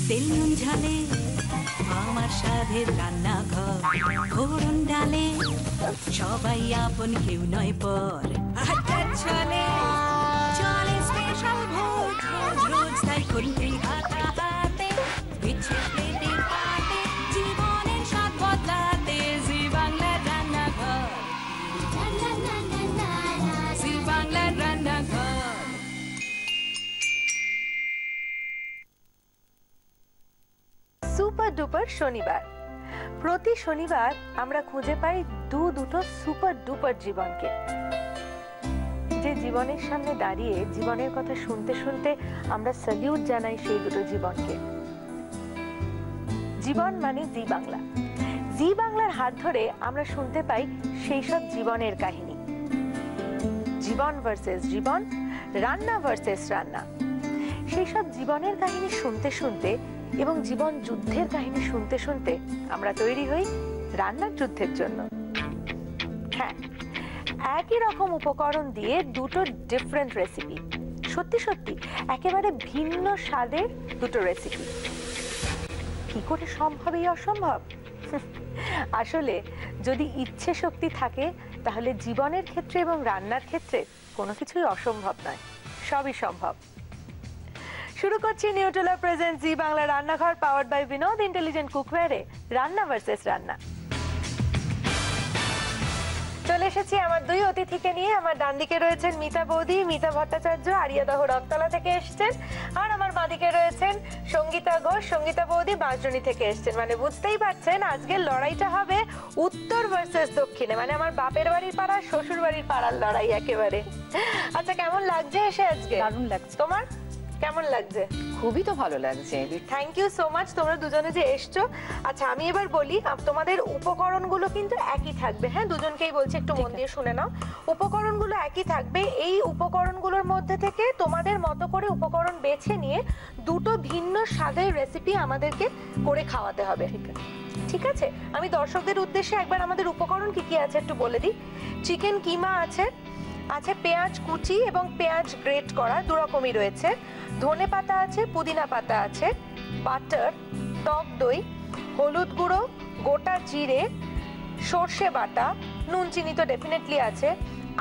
তেল নুন ঝালে আমার সাধের রান্নাঘর, ফোড়ন ডালে সবাই আপন, কেউ নয় পর। আড্ডার ছলে চলে স্পেশাল ভোজ, রোজ রোজ তাই খুলতেই হাতা হাতে, বিচ্ছে প্লেটে পাতে, জীবনের স্বাদ বদলাতে। জি বাংলার রান্নাঘর, জি বাংলার রান্নাঘর। সুপার ডুপার শনিবার। প্রতি শনিবার আমরা খুঁজে পাই দুটো সুপার ডুপার জীবনকে, যে জীবনের সামনে দাঁড়িয়ে জীবনের কথা শুনতে শুনতে আমরা স্যালিউট জানাই সেই দুটো জীবনকে। জীবন মানে জি বাংলা। জি বাংলার হাত ধরে আমরা শুনতে পাই সেই সব জীবনের কাহিনী। জীবন ভার্সেস জীবন, রান্না ভার্সেস রান্না। সেই সব জীবনের কাহিনী শুনতে শুনতে এবং জীবন যুদ্ধের কাহিনী শুনতে শুনতে আমরা তৈরি হই রান্নার যুদ্ধের জন্য। হ্যাঁ, একই রকম উপকরণ দিয়ে দুটো ডিফারেন্ট রেসিপি, সত্যি সত্যি একেবারে ভিন্ন স্বাদের দুটো রেসিপি। কি করে সম্ভব এই অসম্ভব? আসলে যদি ইচ্ছে শক্তি থাকে তাহলে জীবনের ক্ষেত্রে এবং রান্নার ক্ষেত্রে কোনো কিছুই অসম্ভব নয়, সবই সম্ভব। শুরু করছি নিউট্রেলা প্রেজেন্ট জি বাংলা রান্নাঘর, পাওয়ার্ড বাই বিনোদ ইন্টেলিজেন্ট কুকওয়্যারে রান্না ভার্সেস রান্না। চলে এসেছি আমার দুই অতিথিকে নিয়ে। আমার ডান দিকে রয়েছেন মিতা বৌদি, মিতা ভট্টাচার্য আরিয়াদহ রথতলা থেকে এসেছেন, আর আমার বাঁদিকে রয়েছেন সঙ্গীতা ঘোষ, সঙ্গীতা বৌদি বাঁশজনি থেকে এসেছেন। মানে বুঝতেই পারছেন আজকের লড়াইটা হবে উত্তর ভার্সেস দক্ষিণে, মানে আমার বাপের বাড়ির পাড়া শ্বশুর বাড়ির পাড়ার লড়াই একেবারে। আচ্ছা, কেমন লাগছে এসে আজকে? দারুণ লাগছে। তোমার কেমন লাগছে? খুবই তো ভালো লাগছে। থ্যাংক ইউ সো মাচ তোমরা দুজনে যে এসছো। আচ্ছা, আমি এবার বলি, তোমাদের উপকরণগুলো কিন্তু একই থাকবে। হ্যাঁ, দুজনকেই বলছি একটু মন দিয়ে শুনে নাও। উপকরণগুলো একই থাকবে। এই উপকরণগুলোর মধ্যে থেকে তোমাদের মতো করে উপকরণ বেছে নিয়ে দুটো ভিন্ন স্বাদের রেসিপি আমাদেরকে করে খাওয়াতে হবে। ঠিক আছে? আমি দর্শকদের উদ্দেশ্যে একবার আমাদের উপকরণ কি কি আছে একটু বলে দিই। চিকেন কিমা আছে, আছে পেঁয়াজ কুচি এবং পেঁয়াজ গ্রেট করা, দু রকমই রয়েছে। ধনে পাতা আছে, পুদিনা পাতা আছে, বাটার, টক দই, হলুদ গুঁড়ো, গোটা জিরে, সর্ষে বাটা, নুন চিনি তো ডেফিনেটলি আছে,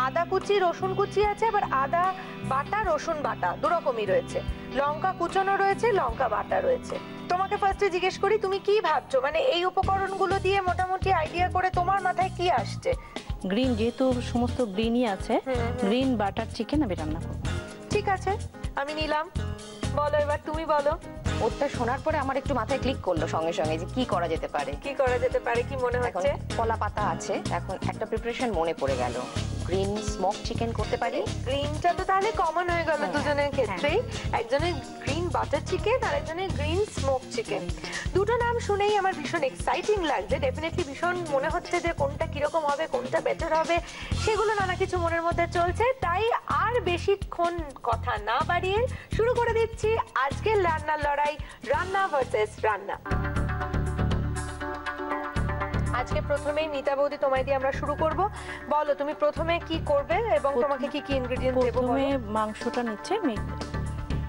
আদা কুচি, রসুন কুচি আছে, আবার আদা বাটা রসুন বাটা দু রকমই রয়েছে, লঙ্কা কুচনো রয়েছে, লঙ্কা বাটা রয়েছে। তোমাকে ফার্স্টে জিজ্ঞেস করি, তুমি কি ভাবছো? মানে এই উপকরণগুলো দিয়ে মোটামুটি আইডিয়া করে তোমার মাথায় কি আসছে? গ্রিন, যেহেতু সমস্ত গ্রিনই আছে, গ্রিন বাটার চিকেন আমি রান্না করব। ঠিক আছে, আমি নিলাম। বলো এবার, তুমি বলো। ওটা শোনার পরে আমার একটু মাথায় ক্লিক করলো সঙ্গে সঙ্গে যে কি করা যেতে পারে। কি করা যেতে পারে, কি মনে হচ্ছে? কলা পাতা আছে, এখন একটা প্রিপারেশন মনে পড়ে গেল, গ্রিন স্মোক চিকেন করতে পারি। গ্রিনটা তো তাহলে কমন হয়ে গেল দুজনের ক্ষেত্রেই। একজনের গ্রিন বাটার চিকেন আর একজনের গ্রিন স্মোক চিকেন। দুটো নাম শুনেই আমার ভীষণ এক্সাইটিং লাগছে। ডেফিনেটলি ভীষণ মনে হচ্ছে যে কোনটা কিরকম হবে, কোনটা বেটার হবে, সেগুলো নানা কিছু মনের মধ্যে চলছে। তাই আর বেশিক্ষণ কথা না বাড়িয়ে শুরু করে দিচ্ছি আজকের রান্নার লড়াই, রান্না ভার্সেস রান্না। আজকে প্রথমেই মিতা বৌদি তোমায় দিয়ে আমরা শুরু করব। বলো তুমি প্রথমে কি করবে এবং তোমাকে কি কি ইনগ্রেডিয়েন্টস দেব? প্রথমে মাংসটা নিচ্ছে,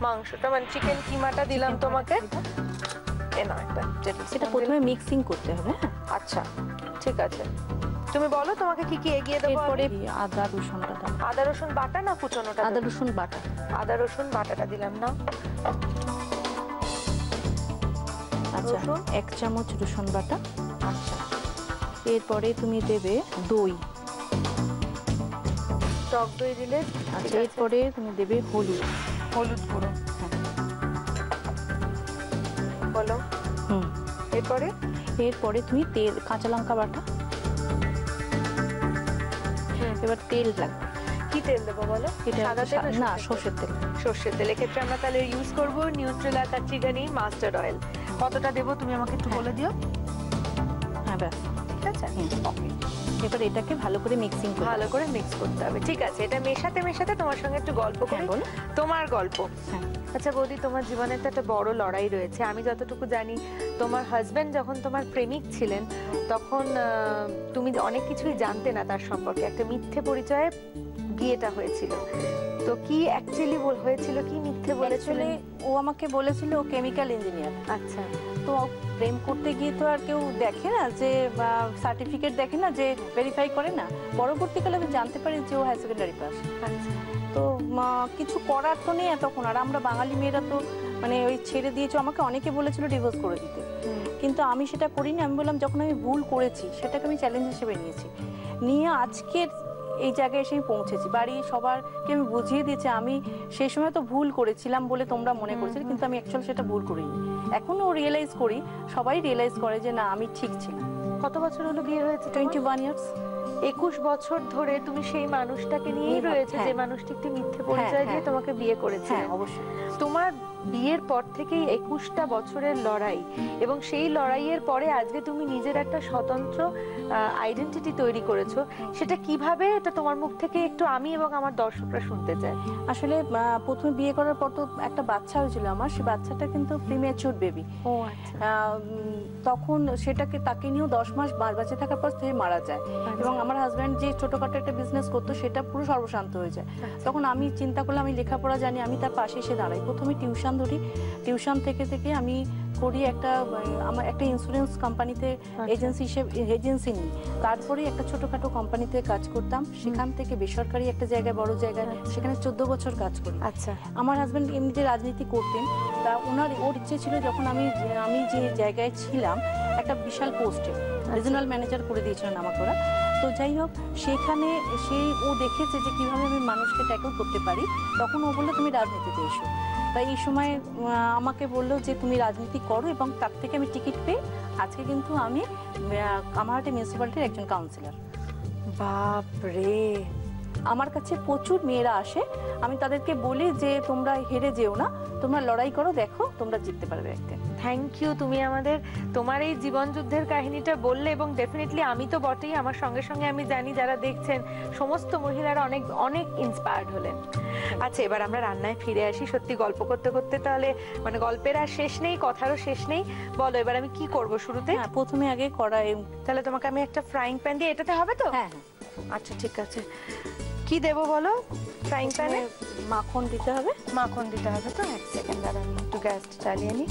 মাংসটা মানে চিকেন কিমাটা দিলাম তোমাকে। এ না, সেটা প্রথমে মিক্সিং করতে হবে। আচ্ছা, ঠিক আছে, তুমি বলো তোমাকে কি কি এগিয়ে দেবো। এরপরে আদা রসুনটা দাও। আদা রসুন বাটা না কুচনোটা? আদা রসুন বাটা। আদা রসুন বাটাটা দিলাম না। আচ্ছা, 1 চামচ রসুন বাটা। আচ্ছা, এরপরে তুমি দেবে দই, টক দই দিলে। আচ্ছা, এরপরে তুমি দেবে হলুদ, হলুদ গুঁড়ো। বলো। এরপরে তুমি তেল, কাঁচা লঙ্কা বাটা। এবার তেল লাগবে। কি তেল দেবো বলো? সাদা তেল না, সরষের তেল। সরষের তেল। এক্ষেত্রে আমরা তাহলে ইউজ করব নিউট্রেলা কাচিগানি মাস্টার্ড অয়েল। কতটা দেবো তুমি আমাকে একটু বলে দিও। হ্যাঁ, ব্যাস, ঠিক আছে। ওকে, এবার এটাকে ভালো করে মিক্সিং করতে হবে। ভালো করে মিক্স করতে হবে। ঠিক আছে, এটা মেশাতে মেশাতে তোমার সঙ্গে একটু গল্প করি। তোমার গল্প। আচ্ছা বৌদি, তোমার জীবনে তো একটা বড় লড়াই রয়েছে। আমি যতটুকু জানি তোমার হাজবেন্ড যখন তোমার প্রেমিক ছিলেন তখন তুমি অনেক কিছুই জানতে না তার সম্পর্কে, একটা মিথ্যে পরিচয়ে বিয়েটা হয়েছিল। তো কি অ্যাকচুয়ালি হয়েছিল, কি মিথ্যে বলেছিল? ও আমাকে বলেছিল ও কেমিক্যাল ইঞ্জিনিয়ার। আচ্ছা, তো প্রেম করতে গিয়ে তো আর কেউ দেখে না যে সার্টিফিকেট দেখে না, যে ভেরিফাই করে না। পরবর্তীকালে আমি জানতে পারি যে ও হাই সেকেন্ডারি পাস। আচ্ছা। তো কিছু করার তো নেই তখন। আর আমরা বাঙালি মেয়েরা তো মানে ওই ছেড়ে দিয়েছো। আমাকে অনেকে বলেছিল ডিভোর্স করে দিতে, কিন্তু আমি সেটা করিনি। আমি বললাম যখন আমি ভুল করেছি সেটাকে আমি চ্যালেঞ্জ হিসেবে নিয়ে আজকের এই জায়গায় এসে আমি পৌঁছেছি। বাড়ি সবারকে আমি বুঝিয়ে দিয়েছি আমি সেই সময় তো ভুল করেছিলাম বলে তোমরা মনে করছিলে, কিন্তু আমি অ্যাকচুয়ালি সেটা ভুল করিনি। এখনো রিয়েলাইজ করি, সবাই রিয়েলাইজ করে যে না আমি ঠিক ছিলাম। কত বছর হলো বিয়ে হয়েছে? 21 ইয়ার্স। 21 বছর ধরে তুমি সেই মানুষটাকে নিয়েই রয়েছে, যে মানুষটি একটি মিথ্যে পরিচয় দিয়ে তোমাকে বিয়ে করেছে। হ্যাঁ অবশ্যই। তোমার বিয়ের পর থেকেই 21টা বছরের লড়াই, এবং সেই লড়াইয়ের পরে আজকে তুমি নিজের একটা স্বতন্ত্র আইডেন্টিটি তৈরি করেছো। সেটা কিভাবে, এটা তোমার মুখ থেকে একটু আমি এবং আমার দর্শকরা শুনতে চাই। আসলে প্রথমে বিয়ে করার পর তো একটা বাচ্চা হয়েছিল আমার। সেই বাচ্চাটা কিন্তু প্রিম্যাচিউর বেবি। ও আচ্ছা। তখন তাকে নিয়েও 10 মাস বাঁচে থাকার পর সে মারা যায়। এবং আমার হাজব্যান্ড যে ছোটখাটো একটা বিজনেস করতো সেটা পুরো সর্বশান্ত হয়ে যায়। তখন আমি চিন্তা করলাম আমি লেখাপড়া জানি, আমি তার পাশে এসে দাঁড়াই। প্রথমে টিউশন ধরি, টিউশন থেকে আমি করি আমার একটা ইন্স্যুরেন্স কোম্পানিতে এজেন্সি নিই। তারপরে একটা ছোটখাটো কোম্পানিতে কাজ করতাম, সেখান থেকে বেসরকারি একটা জায়গায়, বড় জায়গায়, সেখানে 14 বছর কাজ করি। আচ্ছা। আমার হাজব্যান্ড এমনিতে রাজনীতি করতেন। তা ওর ইচ্ছে ছিল যখন আমি যে জায়গায় ছিলাম একটা বিশাল পোস্টে রিজনাল ম্যানেজার করে দিয়েছিলেন আমাকে ওরা। তো যাই হোক, সেখানে ও দেখেছে যে কিভাবে আমি মানুষকে ট্যাকল করতে পারি। তখন ও বললো তুমি রাজনীতিতে এসো। তাই এই সময় আমাকে বললো যে তুমি রাজনীতি করো, এবং তার থেকে আমি টিকিট পেয়ে আজকে কিন্তু আমি কামারহাটি মিউনিসিপ্যালিটির একজন কাউন্সিলর। বাপ রে! আমার কাছে প্রচুর মেয়েরা আসে, আমি তাদেরকে বলি যে তোমরা হেরে যেও না, তোমরা লড়াই করো, দেখো তোমরা জিততে পারবে একদিন। থ্যাংক ইউ, তুমি আমাদের তোমার এই জীবন যুদ্ধের কাহিনীটা বললে, এবং ডেফিনেটলি আমি তো বটেই, আমার সঙ্গে সঙ্গে আমি জানি যারা দেখছেন সমস্ত মহিলারা অনেক অনেক ইন্সপায়ার্ড হলেন। আচ্ছা, এবার আমরা রান্নায় ফিরে আসি। সত্যি গল্প করতে করতে তাহলে মানে গল্পের আর শেষ নেই, কথারও শেষ নেই। বলো এবার আমি কি করব শুরুতে? প্রথমে আগে কড়াই, তাহলে তোমাকে আমি একটা ফ্রাইং প্যান দিয়ে, এটাতে হবে তো? হ্যাঁ। আচ্ছা ঠিক আছে। কি দেবো বলো ফ্রাইং প্যানে? মাখন দিতে হবে। মাখন দিতে হবে তো? এক সেকেন্ড দাঁড়ান, একটু গ্যাস চালিয়ে নি।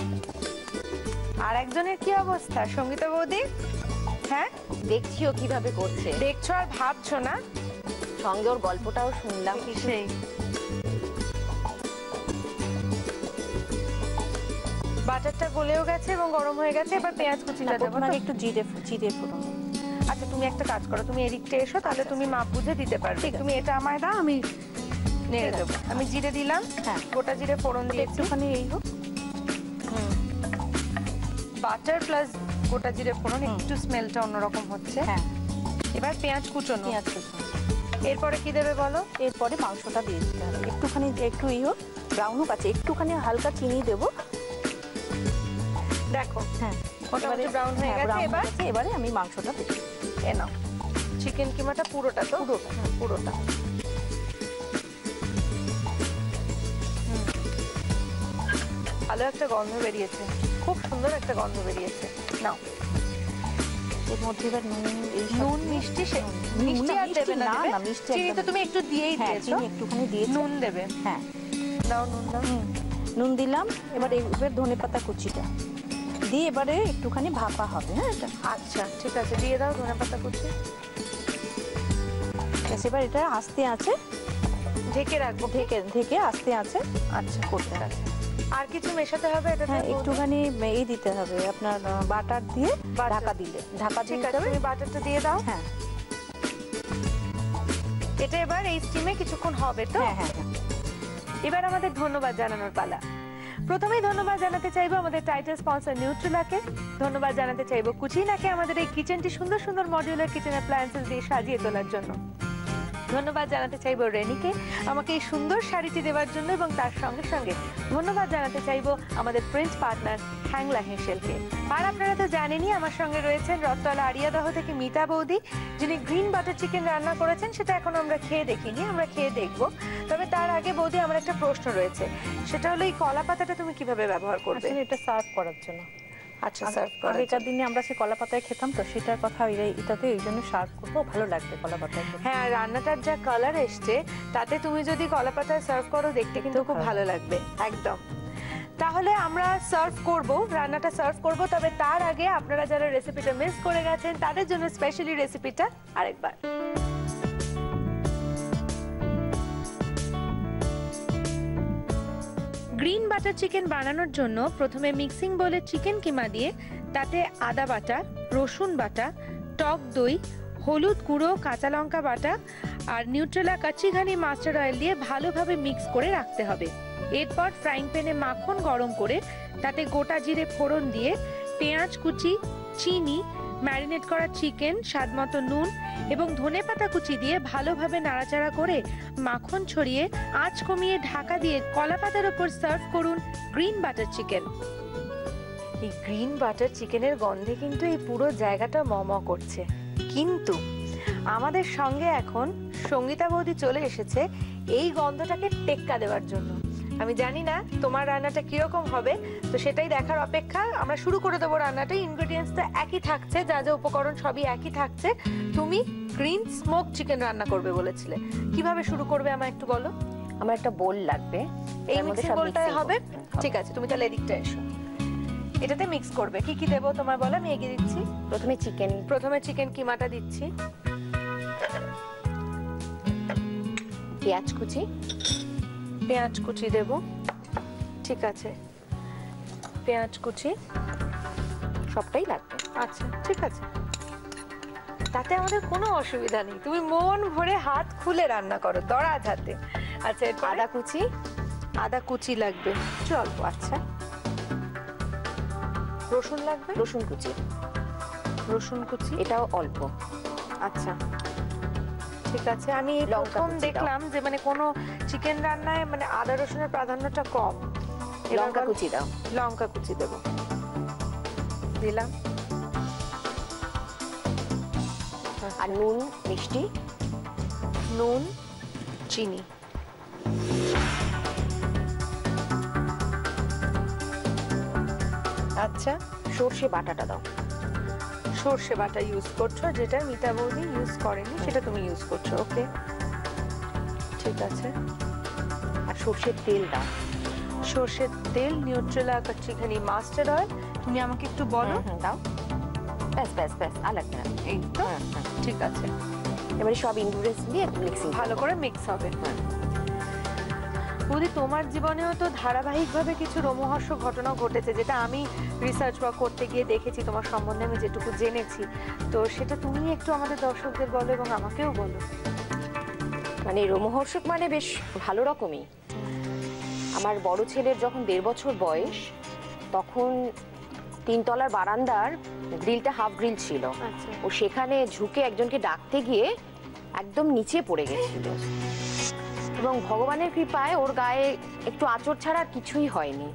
আর একজনের কি অবস্থা, সঙ্গীতা বৌদি? হ্যাঁ, দেখছিও কিভাবে করছে। দেখছো আর ভাবছো না? সঙ্গে ওর গল্পটাও শুনলাম। সেই বাটারটা গলেও গেছে এবং গরম হয়ে গেছে। এবার পেঁয়াজ কুচিটা দেবো। একটু জিরে ফোড়ন। আচ্ছা, তুমি একটা কাজ করো, তুমি এদিকটা এসো, তাহলে তুমি মাপ বুঝে দিতে পারবে। তুমি এটা আমায় দাও, আমি নেড়ে দেবো। আমি জিরে দিলাম। হ্যাঁ, গোটা জিরে ফোড়ন দিয়ে একটুখানি এই হোক। বাটার প্লাস গোটা জিরে ফোড়ন, একটু স্মেলটা অন্যরকম হচ্ছে। হ্যাঁ, এবার পেঁয়াজ কুচোনো। পেঁয়াজ কুচোনো। এরপরে কি দেবে বলো? এরপরে মাংসটা দিয়ে দিতে হবে। একটুখানি একটু হোক, ব্রাউন হোক। আছে একটুখানি হালকা চিনি দেবো। দেখো, হ্যাঁ মোটামুটি ব্রাউন হয়ে গেছে। এবারে আমি মাংসটা দেবো। এ নাও, চিকেন কিমাটা পুরোটা তো? পুরোটা, হ্যাঁ পুরোটা। ভালো একটা গন্ধ বেরিয়েছে, খুব সুন্দর একটা গন্ধ বেরিয়েছে। নাও, এর মধ্যে এবার নুন মিষ্টি, মিষ্টি আর দেবে না? চিনি তো তুমি একটু দিয়েই দিয়েছো। একটুখানি দিয়ে নুন দেবে? হ্যাঁ দাও, নুন দাও। নুন দিলাম। এবার ধনেপাতা কুচিটা দিয়ে এবারে একটুখানি ভাপা হবে। হ্যাঁ, এটা আচ্ছা ঠিক আছে, দিয়ে দাও ধনেপাতা কুচি। এবার এটা আস্তে আছে ঢেকে রাখবো। ঢেকে আস্তে আছে আচ্ছা করতে হবে। আর কিছু মেশাতে হবে এটা? হ্যাঁ, একটুখানি এই দিতে হবে আপনার বাটার দিয়ে ঢাকা দিলে। ঠিক আছে, তুমি বাটারটা দিয়ে দাও। হ্যাঁ, এটা এবার এই স্টিমে কিছুক্ষণ হবে তো? হ্যাঁ হ্যাঁ। এবার আমাদের ধন্যবাদ জানানোর পালা। প্রথমেই ধন্যবাদ জানাতে চাইবো আমাদের টাইটেল স্পন্সর নিউট্রেলাকে। ধন্যবাদ জানাতে চাইবো কুচিনাকে আমাদের এই কিচেনটি সুন্দর সুন্দর মডিউলার কিচেন অ্যাপ্লায়েন্সেস দিয়ে সাজিয়ে তোলার জন্য। ধন্যবাদ জানাতে চাইবো রেনিকে আমাকে এই সুন্দর শাড়িটি দেওয়ার জন্য, এবং তার সঙ্গে সঙ্গে ধন্যবাদ জানাতে চাইবো আমাদের প্রিন্স পার্টনার হ্যাংলা হেসেলকে। আর আপনারা তো জানেনই আমার সঙ্গে রয়েছেন রথতলা আড়িয়াদহ থেকে মিতা বৌদি, যিনি গ্রিন বাটার চিকেন রান্না করেছেন। সেটা এখন আমরা খেয়ে দেখিনি, আমরা খেয়ে দেখবো। তবে তার আগে বৌদি আমার একটা প্রশ্ন রয়েছে, সেটা হলো এই কলা পাতাটা তুমি কিভাবে ব্যবহার করবে? আসলে এটা সার্ভ করার জন্য। আচ্ছা, সার্ভ করার আগেকার দিনে আমরা সেই কলা পাতায় খেতাম, তো সেটার কথা এটাতে এই জন্য সার্ভ করবো, ভালো লাগবে কলা পাতায় খেতে। হ্যাঁ, আর রান্নাটার যা কালার এসছে তাতে তুমি যদি কলা পাতায় সার্ভ করো দেখতে কিন্তু খুব ভালো লাগবে একদম। তাহলে আমরা সার্ভ করব, রান্নাটা সার্ভ করব। তবে তার আগে আপনারা যারা রেসিপিটা মিস করে গেছেন তাদের জন্য স্পেশালি রেসিপিটা আরেকবার। গ্রিন বাটার চিকেন বানানোর জন্য প্রথমে মিক্সিং বোলে চিকেন কিমা দিয়ে তাতে আদা বাটা, রসুন বাটা, টক দই, হলুদ গুঁড়ো, কাঁচা লঙ্কা বাটা আর নিউট্রেলা কাচ্চি ঘানি মাস্টার্ড অয়েল দিয়ে ভালোভাবে মিক্স করে রাখতে হবে। এরপর ফ্রাইং প্যানে মাখন গরম করে তাতে গোটা জিরে ফোড়ন দিয়ে পেঁয়াজ কুচি, চিনি, ম্যারিনেট করা চিকেন, স্বাদমতো নুন এবং ধনেপাতা কুচি দিয়ে ভালোভাবে নাড়াচাড়া করে মাখন ছড়িয়ে আঁচ কমিয়ে ঢাকা দিয়ে কলা পাতার উপর সার্ভ করুন গ্রিন বাটার চিকেন। এই গ্রিন বাটার চিকেনের গন্ধে কিন্তু এই পুরো জায়গাটা মম করছে। কিন্তু আমাদের সঙ্গে এখন সঙ্গীতা বৌদি চলে এসেছে এই গন্ধটাকে টেক্কা দেওয়ার জন্য। আমি জানি না তোমার রান্নাটা কিরকম হবে, তো সেটাই দেখার অপেক্ষা। আমরা শুরু করে দেবো রান্নাটা। ইনগ্রেডিয়েন্টস তো একই থাকছে, যা যা উপকরণ সবই একই থাকছে। তুমি গ্রিন স্মোক চিকেন রান্না করবে বলেছিলে, কিভাবে শুরু করবে আমায় একটু বলো। আমার একটা বোল লাগবে, এই মিক্সিং বোলটাই হবে? ঠিক আছে, তুমি তাহলে এদিকটা এসো। এটাতে মিক্স করবে, কি কি দেবো তোমার বলো, আমি এগিয়ে দিচ্ছি। প্রথমে চিকেন কিমাটা দিচ্ছি, পেঁয়াজ কুচি দেব। ঠিক আছে, পেঁয়াজ কুচি সবটাই লাগবে। আচ্ছা ঠিক আছে, তাতে আমাদের কোনো অসুবিধা নেই। তুমি মন ভরে হাত খুলে রান্না করো, দরাজ হাতে। আচ্ছা, আদা কুচি লাগবে অল্প। আচ্ছা, রসুন লাগবে, রসুন কুচি এটাও অল্প। আচ্ছা ঠিক আছে। আমি প্রথম দেখলাম যে মানে কোনো চিকেন রান্নায় মানে আদা রসুনের প্রাধান্যটা কম। লঙ্কা কুচি দাও। লঙ্কা কুচি দেব, দিলাম। আর নুন, মিষ্টি, নুন, চিনি। আচ্ছা, সর্ষে বাটাটা দাও। সর্ষে বাটা ইউজ করছো, যেটা মিতা বৌদি ইউজ করেনি সেটা তুমি ইউজ করছো। ওকে ঠিক আছে। আর সর্ষের তেল দাও। সর্ষের তেল, নিউট্রেলা কাচ্চি ঘানি মাস্টার্ড অয়েল। তুমি আমাকে একটু বলো। দাও, ব্যাস ব্যাস ব্যাস, আর লাগবে না। এই তো ঠিক আছে। এবারে সব ইনগ্রেডিয়েন্টস দিয়ে মিক্সিং ভালো করে মিক্স হবে। বৌদি, তোমার জীবনেও তো ধারাবাহিকভাবে কিছু রোমহর্ষক ঘটনা ঘটেছে, যেটা আমি রিসার্চ ওয়ার্ক করতে গিয়ে দেখেছি, তোমার সম্বন্ধে আমি যেটুকু জেনেছি। তো সেটা তুমি একটু আমাদের দর্শকদের বলো এবং আমাকেও বলো। মানে রোমহর্ষক মানে বেশ ভালো রকমই। আমার বড় ছেলের যখন 1.5 বছর বয়স, তখন 3 তলার বারান্দার গ্রিলটা হাফ গ্রিল ছিল। ও সেখানে ঝুঁকে একজনকে ডাকতে গিয়ে একদম নিচে পড়ে গেছিল, এবং ভগবানের কৃপায় ওর গায়ে একটু আঁচড় ছাড়া আর কিছুই হয়নি।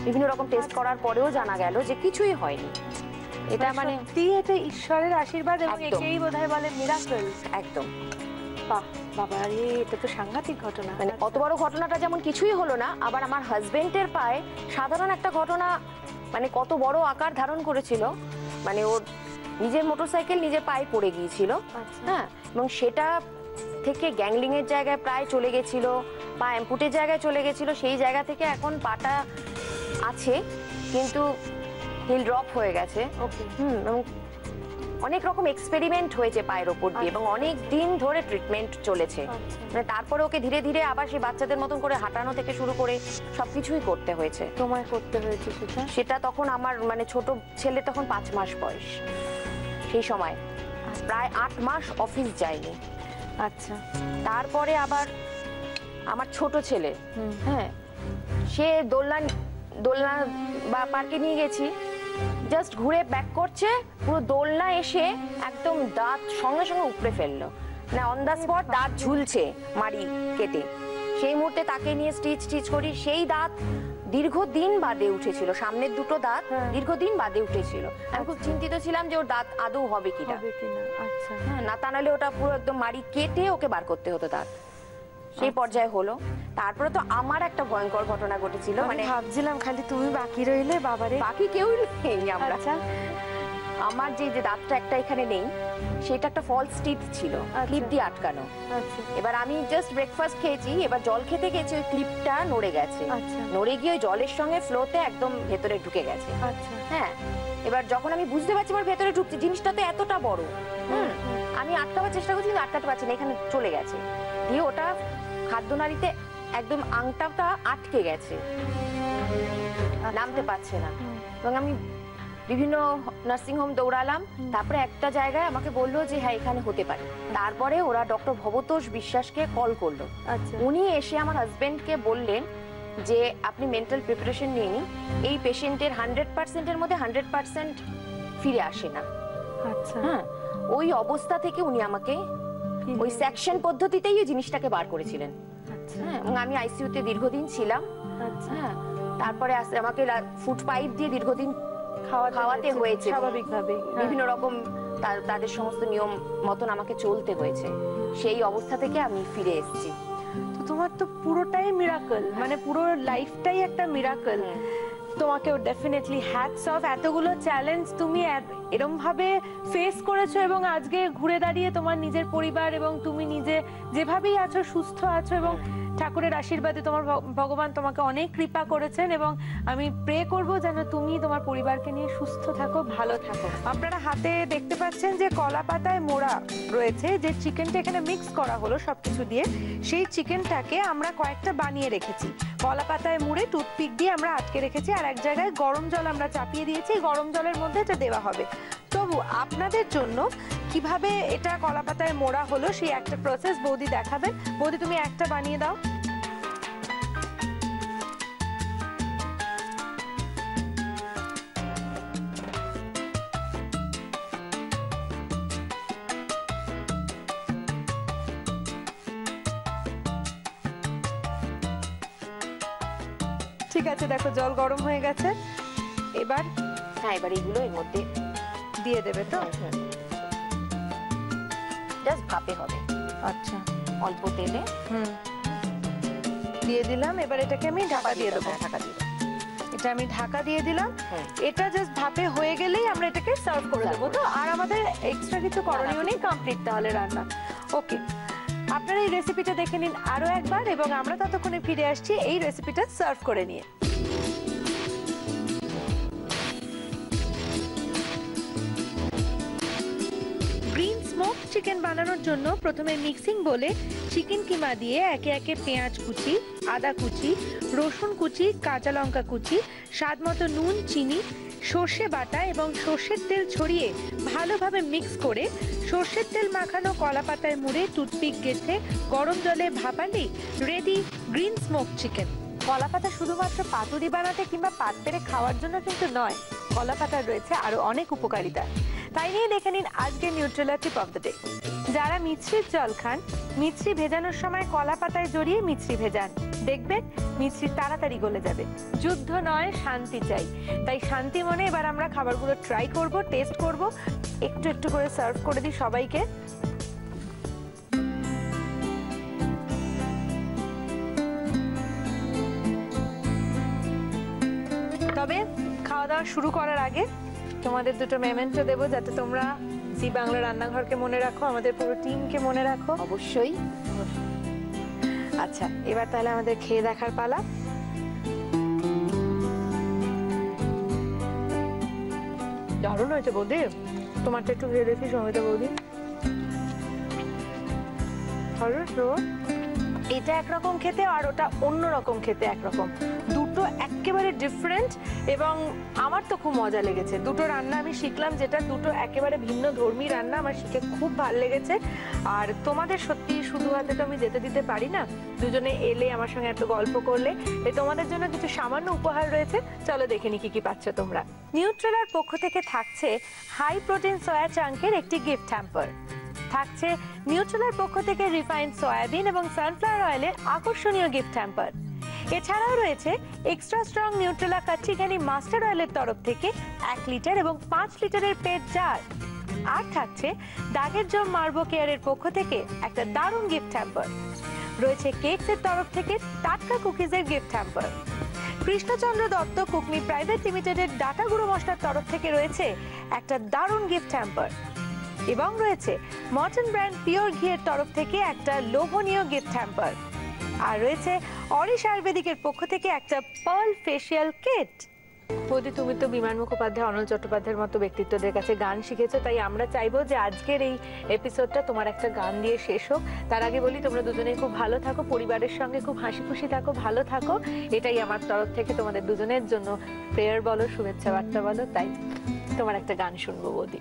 বিভিন্ন রকম টেস্ট করার পরেও জানা গেল যে কিছুই হয়নি। এটা মানে এটা ঈশ্বরের আশীর্বাদ, এবং একেই বোধহয় বলে মিরাকল। একদম। বাহ বাবা রে, এটা তো সাংঘাতিক ঘটনা। মানে অত বড় ঘটনাটা যেমন কিছুই হলো না, আবার আমার হাজবেন্ডের পায়ে সাধারণ একটা ঘটনা মানে কত বড় আকার ধারণ করেছিল। মানে ওর নিজের মোটরসাইকেল নিজের পায়ে পড়ে গিয়েছিল, হ্যাঁ, এবং সেটা থেকে গ্যাংলিং এর জায়গায় প্রায় চলে গেছিল, পা অ্যাম্পুটের জায়গায় চলে গেছিল। সেই জায়গা থেকে এখন পাটা আছে, কিন্তু হিল ড্রপ হয়ে গেছে। এবং অনেক রকম এক্সপেরিমেন্ট হয়েছে পায়ের ওপর দিয়ে, এবং অনেক দিন ধরে ট্রিটমেন্ট চলেছে। মানে তারপরে ওকে ধীরে ধীরে আবার সেই বাচ্চাদের মতন করে হাঁটানো থেকে শুরু করে সবকিছুই করতে হয়েছে। তোমায় করতে হয়েছে সেটা তখন আমার মানে ছোট ছেলে তখন 5 মাস বয়স, সেই সময় প্রায় 8 মাস অফিস যায়নি। আচ্ছা, তারপরে আবার আমার ছোট ছেলে, হ্যাঁ, সে দোলনা বা পার্কে নিয়ে গেছি, জাস্ট ঘুরে ব্যাক করছে, পুরো দোলনা এসে একদম দাঁত সঙ্গে সঙ্গে উপড়ে ফেললো। না অন দা স্পট দাঁত ঝুলছে মাড়ি কেটে, সেই মুহূর্তে তাকে নিয়ে স্টিচ করি। সেই দাঁত দীর্ঘদিন বাদে উঠেছিল, সামনের দুটো দাঁত দীর্ঘদিন বাদে উঠেছিল। আমি খুব চিন্তিত ছিলাম যে ওর দাঁত আদৌ হবে কিনা। আচ্ছা, হ্যাঁ, না তা নাহলে ওটা পুরো একদম মাড়ি কেটে ওকে বার করতে হতো দাঁত। সেই পর্যায়ে হলো। তারপরে তো আমার একটা ভয়ঙ্কর ঘটনা ঘটেছিল, মানে ভাবছিলাম খালি তুমি বাকি রইলে, বাবারে বাকি কেউ নেই আমরা। আমার যে দাঁতটা একটা এখানে নেই, সেটা একটা ফলস টিথ ছিল, ক্লিপ দিয়ে আটকানো। এবার আমি জাস্ট ব্রেকফাস্ট খেয়েছি, এবার জল খেতে গেছি, ওই ক্লিপটা নড়ে গেছে। নড়ে গিয়ে ওই জলের সঙ্গে ফ্লোতে একদম ভেতরে ঢুকে গেছে। হ্যাঁ, এবার যখন আমি বুঝতে পারছি আমার ভেতরে ঢুকছে, জিনিসটা তো এতটা বড়, আমি আটকাবার চেষ্টা করছি কিন্তু আটকাতে পারছি না, এখানে চলে গেছে। দিয়ে ওটা খাদ্যনালীতে একদম আংটাটা আটকে গেছে, নামতে পারছে না। এবং আমি বিভিন্ন নার্সিং হোম দৌড়ালাম, তারপরে একটা জায়গায় আমাকে বললো যে হ্যাঁ এখানে হতে পারে। তারপরে ওরা ডক্টর ভবতোষ বিশ্বাসকে কল করলো। উনি এসে আমার হাজবেন্ডকে বললেন যে আপনি মেন্টাল প্রিপারেশন নিয়ে নিন, এই পেশেন্টের 100%-এর মধ্যে 100% ফিরে আসে না। হ্যাঁ, ওই অবস্থা থেকে উনি আমাকে ওই সেকশন পদ্ধতিতেই ওই জিনিসটাকে বার করেছিলেন। হ্যাঁ, এবং আমি আইসিইউতে দীর্ঘদিন ছিলাম। হ্যাঁ, তারপরে আমাকে ফুড পাইপ দিয়ে দীর্ঘদিন খাওয়াতে হয়েছে, স্বাভাবিকভাবে বিভিন্ন রকম তাদের সমস্ত নিয়ম মতন আমাকে চলতে হয়েছে। সেই অবস্থা থেকে আমি ফিরে এসেছি। তো তোমার তো পুরোটাই মিরাকল, মানে পুরো লাইফটাই একটা মিরাকল। তোমাকেও ডেফিনেটলি হ্যাটস অফ, এতগুলো চ্যালেঞ্জ তুমি এরকম ভাবে ফেস করেছো এবং আজকে ঘুরে দাঁড়িয়ে তোমার নিজের পরিবার এবং তুমি নিজে যেভাবেই আছো, সুস্থ আছো, এবং ঠাকুরের আশীর্বাদে তোমার ভগবান তোমাকে অনেক কৃপা করেছেন। এবং আমি প্রে করব যেন তুমি তোমার পরিবারকে নিয়ে সুস্থ থাকো, ভালো থাকো। আপনারা হাতে দেখতে পাচ্ছেন যে কলা পাতায় মোড়া রয়েছে, যে চিকেনটা এখানে মিক্স করা হলো সবকিছু দিয়ে, সেই চিকেনটাকে আমরা কয়েকটা বানিয়ে রেখেছি। কলা পাতায় মুড়ে টুথপিক দিয়ে আমরা আটকে রেখেছি, আর এক জায়গায় গরম জল আমরা চাপিয়ে দিয়েছি, গরম জলের মধ্যে এটা দেওয়া হবে। তবু আপনাদের জন্য কিভাবে এটা কলা পাতায় মোড়া হলো সেই একটা প্রসেস বৌদি দেখাবেন। বৌদি তুমি একটা বানিয়ে দাও। ঠিক আছে, দেখো জল গরম হয়ে গেছে। এবার হ্যাঁ, এবার এগুলো এর মধ্যে দিয়ে দেবে তো? জাস্ট ভাপে হবে। আচ্ছা, অল্প তেলে দিয়ে দিলাম। এবার এটাকে আমি ঢাকা দিয়ে দেবো। ঢাকা দিয়ে এটা আমি ঢাকা দিয়ে দিলাম। এটা জাস্ট ভাপে হয়ে গেলেই আমরা এটাকে সার্ভ করে দেবো তো? আর আমাদের এক্সট্রা কিছু করণীয় নেই, কমপ্লিট তাহলে রান্না। ওকে, আপনারা এই রেসিপিটা দেখে নিন আরো একবার, এবং আমরা ততক্ষণে ফিরে আসছি এই রেসিপিটা সার্ভ করে নিয়ে। গ্রিন স্মোক চিকেন বানানোর জন্য প্রথমে মিক্সিং বলে চিকেন কিমা দিয়ে একে একে পেঁয়াজ কুচি, আদা কুচি, রসুন কুচি, কাঁচা লঙ্কা কুচি, স্বাদ মতো নুন, চিনি, সর্ষে বাটা এবং সর্ষের তেল ছড়িয়ে ভালোভাবে মিক্স করে সর্ষের তেল মাখানো কলা পাতায় মুড়ে টুথপিক গেঁথে গরম জলে ভাপালেই রেডি গ্রিন স্মোক চিকেন। কলা পাতা শুধুমাত্র পাতুরি বানাতে কিংবা পাত পেরে খাওয়ার জন্য কিন্তু নয়, কলা পাতার রয়েছে আরো অনেক উপকারিতা। তাই নিয়ে দেখে নিন আজকের Nutrela tip of the day. যারা মিছরির জল খান, মিছরি ভেজানোর সময় কলা পাতায় জড়িয়ে মিছরি ভেজান, দেখবেন মিছরি তাড়াতাড়ি গলে যাবে। যুদ্ধ নয়, শান্তি চাই। তাই শান্তি মনে এবার আমরা খাবারগুলো ট্রাই করব, টেস্ট করব। একটু একটু করে সার্ভ করে দিই সবাইকে। তবে খাওয়া দাওয়া শুরু করার আগে তোমাদের দুটো মেমেন্টো দেবো, যাতে তোমরা জি বাংলা রান্নাঘরকে মনে রাখো, আমাদের পুরো টিমকে মনে রাখো। অবশ্যই। আচ্ছা, এবার তাহলে আমাদের খেয়ে দেখার পালা। দারুণ হয়েছে বৌদি, তোমারটা একটু খেয়ে দেখি সঙ্গীতা বৌদি। এটা একরকম খেতে আর ওটা অন্যরকম খেতে একরকম, দুটো একেবারে ডিফারেন্ট। এবং আমার তো খুব মজা লেগেছে। দুটো রান্না আমি শিখলাম, যেটা দুটো একেবারে ভিন্ন ধর্মী রান্না, আমার শিখে খুব ভালো লেগেছে। আর তোমাদের সত্যি শুধু হাতে তো আমি যেতে দিতে পারি না, দুজনে এলে আমার সঙ্গে এত গল্প করলে, তোমাদের জন্য কিছু সামান্য উপহার রয়েছে। চলো দেখে নি কি কি পাচ্ছ তোমরা। নিউট্রেলার পক্ষ থেকে থাকছে হাই প্রোটিন সয়া চাঙ্কের একটি গিফট হ্যাম্পার। থাকছে নিউট্রেলার পক্ষ থেকে রিফাইন্ড সয়াবিন এবং সানফ্লাওয়ার অয়েলের আকর্ষণীয় গিফট হ্যাম্পার। এছাড়াও রয়েছে extra strong Nutrela kachi ghani mustard অয়েলের তরফ থেকে 1 লিটার এবং 5 লিটারের পেট জার। আর থাকছে দাগের জম মার্বো কেয়ারের পক্ষ থেকে একটা দারুণ গিফট হ্যাম্পার। রয়েছে কেকসের তরফ থেকে টাটকা কুকিজের gift hamper. Krishnachandra Dutta Kookmi private লিমিটেডের ডাটা গুঁড়ো মশলার তরফ থেকে রয়েছে একটা দারুণ গিফট হ্যাম্পার। এবং রয়েছে মটন ব্র্যান্ড পিওর ঘিয়ের তরফ থেকে একটা লোভনীয় গিফট হ্যাম্পার। আর রয়েছে অরিশ আয়ুর্বেদিকের পক্ষ থেকে একটা পার্ল ফেশিয়াল কিট। বৌদি, তুমি তো বিমান মুখোপাধ্যায়, অনল চট্টোপাধ্যায়ের মতো ব্যক্তিত্বদের কাছে গান শিখেছো, তাই আমরা চাইবো যে আজকের এই এপিসোডটা তোমার একটা গান দিয়ে শেষ হোক। তার আগে বলি, তোমরা দুজনেই খুব ভালো থাকো, পরিবারের সঙ্গে খুব হাসি খুশি থাকো, ভালো থাকো, এটাই আমার তরফ থেকে তোমাদের দুজনের জন্য প্রেয়ার বলো, শুভেচ্ছা বার্তা বলো। তাই তোমার একটা গান শুনবো বৌদি।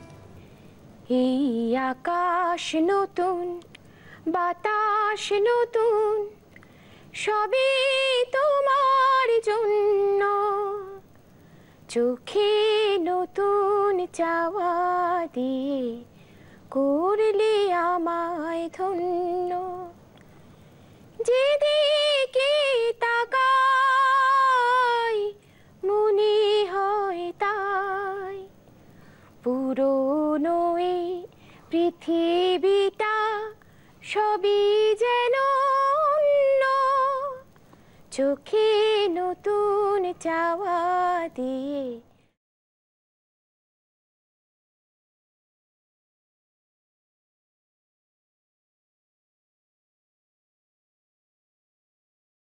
এই আকাশ নতুন, বাতাস নতুন, সবই তোমার জন্য, চোখে নতুন চাওয়া দিয়ে করলে আমায় ধন্য। যেদিকে তাকাই মনে হয় তাই, পুরনো এই পৃথিবীটা সবই যেন অন্য, চোখে নতুন চাওয়া দিয়ে